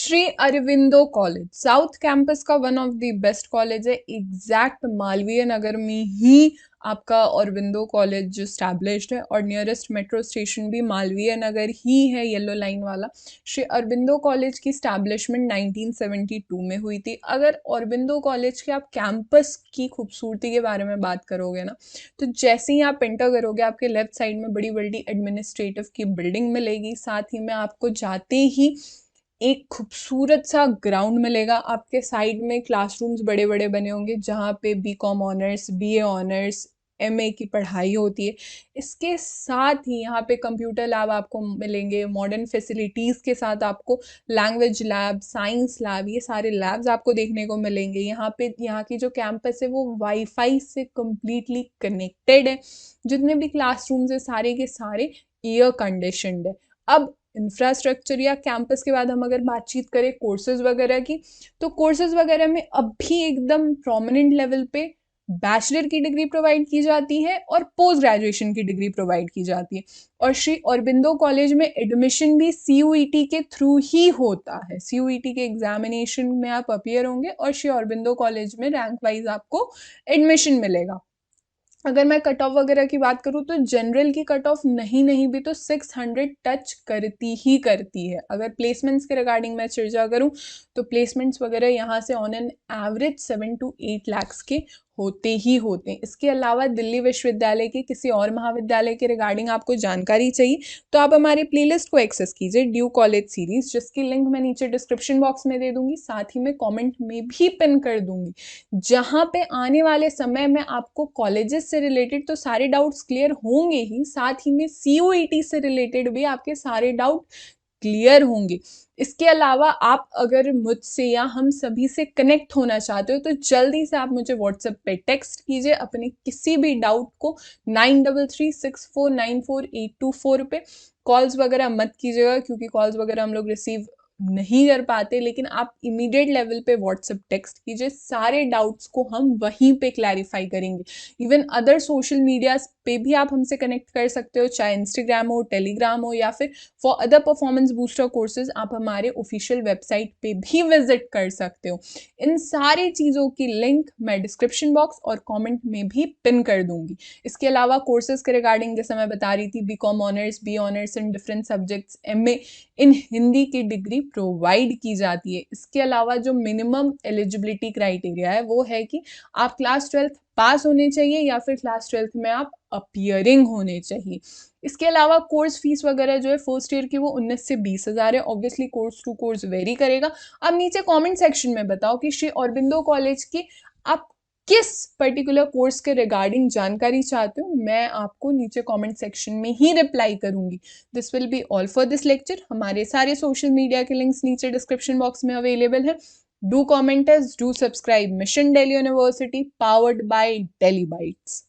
Shri Aurobindo college south campus का one of the best college है। Exact Malviya Nagar में ही आपका अरविंदो कॉलेज जो स्टैब्लिश्ड है और नियरेस्ट मेट्रो स्टेशन भी मालवीय नगर ही है, येलो लाइन वाला। श्री अरविंदो कॉलेज की स्टैब्लिशमेंट 1972 में हुई थी। अगर अरविंदो कॉलेज के आप कैंपस की खूबसूरती के बारे में बात करोगे ना, तो जैसे ही आप एंटर करोगे आपके लेफ्ट साइड में बड़ी बड़ी एडमिनिस्ट्रेटिव की बिल्डिंग मिलेगी। साथ ही में आपको जाते ही एक खूबसूरत सा ग्राउंड मिलेगा। आपके साइड में क्लासरूम्स बड़े बड़े बने होंगे जहाँ पे BCom honours, BA honours, MA की पढ़ाई होती है। इसके साथ ही यहाँ पे कंप्यूटर लैब आपको मिलेंगे, मॉडर्न फैसिलिटीज़ के साथ आपको लैंग्वेज लैब, साइंस लैब, ये सारे लैब्स आपको देखने को मिलेंगे। यहाँ पे यहाँ की जो कैंपस है वो वाईफाई से कम्प्लीटली कनेक्टेड है। जितने भी क्लासरूम्स है सारे के सारे एयर कंडीशनड है। अब इंफ्रास्ट्रक्चर या कैंपस के बाद हम अगर बातचीत करें कोर्सेज वगैरह की, तो कोर्सेज वगैरह में अभी एकदम प्रोमिनेंट लेवल पे बैचलर की डिग्री प्रोवाइड की जाती है और पोस्ट ग्रेजुएशन की डिग्री प्रोवाइड की जाती है। और श्री अरबिंदो कॉलेज में एडमिशन भी CUET के थ्रू ही होता है। CUET के एग्जामिनेशन में आप अपीयर होंगे और श्री अरबिंदो कॉलेज में रैंक वाइज आपको एडमिशन मिलेगा। अगर मैं कट ऑफ वगैरह की बात करूँ तो जनरल की कट ऑफ नहीं भी तो 600 टच करती ही करती है। अगर प्लेसमेंट्स के रिगार्डिंग मैं चर्चा करूँ तो प्लेसमेंट्स वगैरह यहाँ से on an average 7 to 8 lakhs के होते ही होते हैं। इसके अलावा दिल्ली विश्वविद्यालय के किसी और महाविद्यालय के रिगार्डिंग आपको जानकारी चाहिए तो आप हमारे प्लेलिस्ट को एक्सेस कीजिए, ड्यू कॉलेज सीरीज, जिसकी लिंक मैं नीचे डिस्क्रिप्शन बॉक्स में दे दूंगी, साथ ही में कमेंट में भी पिन कर दूंगी, जहाँ पे आने वाले समय में आपको कॉलेजेस से रिलेटेड तो सारे डाउट्स क्लियर होंगे ही, साथ ही में CUET से रिलेटेड भी आपके सारे डाउट क्लियर होंगे। इसके अलावा आप अगर मुझसे या हम सभी से कनेक्ट होना चाहते हो तो जल्दी से आप मुझे व्हाट्सएप पे टेक्स्ट कीजिए अपने किसी भी डाउट को 9336494824 पे। कॉल्स वगैरह मत कीजिएगा क्योंकि कॉल्स वगैरह हम लोग रिसीव नहीं कर पाते, लेकिन आप इमीडिएट लेवल पे व्हाट्सएप टेक्स्ट कीजिए, सारे डाउट्स को हम वहीं पे क्लैरिफाई करेंगे। इवन अदर सोशल मीडियाज पे भी आप हमसे कनेक्ट कर सकते हो, चाहे इंस्टाग्राम हो, टेलीग्राम हो, या फिर for other performance booster courses आप हमारे ऑफिशियल वेबसाइट पे भी विजिट कर सकते हो। इन सारी चीज़ों की लिंक मैं डिस्क्रिप्शन बॉक्स और कमेंट में भी पिन कर दूंगी। इसके अलावा कोर्सेज के रिगार्डिंग जैसे मैं बता रही थी, BCom honours, B honours in different subjects, MA in Hindi की डिग्री प्रोवाइड की जाती है। इसके अलावा जो मिनिमम एलिजिबिलिटी क्राइटेरिया है वो है कि आप क्लास 12th पास होने चाहिए या फिर क्लास 12th में आप अपियरिंग होने चाहिए। इसके अलावा कोर्स फीस वगैरह जो है फर्स्ट ईयर की वो 19 से 20 हज़ार है। Obviously course to course vary करेगा। अब नीचे कमेंट सेक्शन में बताओ कि श्री अरबिंदो कॉलेज की आप किस पर्टिकुलर कोर्स के रिगार्डिंग जानकारी चाहते हो, मैं आपको नीचे कमेंट सेक्शन में ही रिप्लाई करूंगी। This will be all for this lecture. हमारे सारे सोशल मीडिया के लिंक्स नीचे डिस्क्रिप्शन बॉक्स में अवेलेबल है। Do comment us, do subscribe mission Delhi university, powered by Delhi bytes.